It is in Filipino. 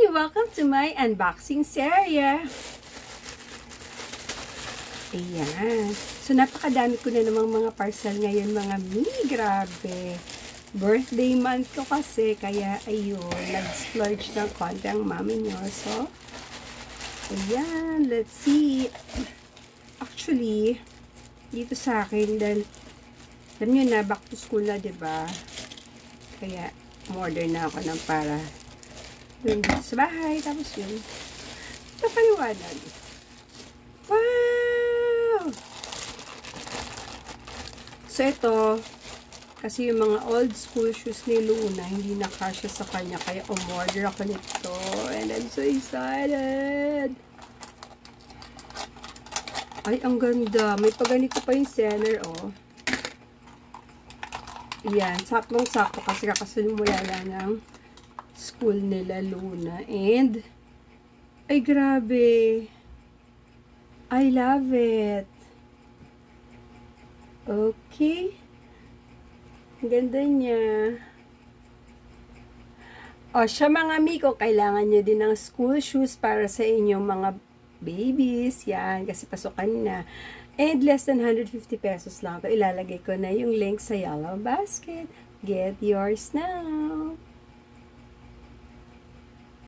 Welcome to my unboxing series! Ayan. So, napakadami ko na namang mga parcel ngayon, mga mini. Grabe. Birthday month ko kasi, kaya ayun, nag-splurge ng konti ang mami nyo. So, ayan. Let's see. Actually, dito sa akin, dahil, alam nyo na, back to school na, diba? Kaya, order na ako ng para dun dito sa bahay. Tapos yun, napaliwanag. Wow! So, ito, kasi yung mga old school shoes ni Luna, hindi nakasya sa kanya. Kaya umorder ako nito. And I'm so excited! Ay, ang ganda. May paganito pa yung center, oh. Yan, saktong-sakto kasi kakasimula lang ng school nila Luna. And, ay grabe. I love it. Okay. Ang ganda niya. O, siya mga amigo, kailangan nyo din ng school shoes para sa inyong mga babies. Yan, kasi pasukan na. And less than 150 pesos lang. Ito, ilalagay ko na yung link sa yellow basket. Get yours now.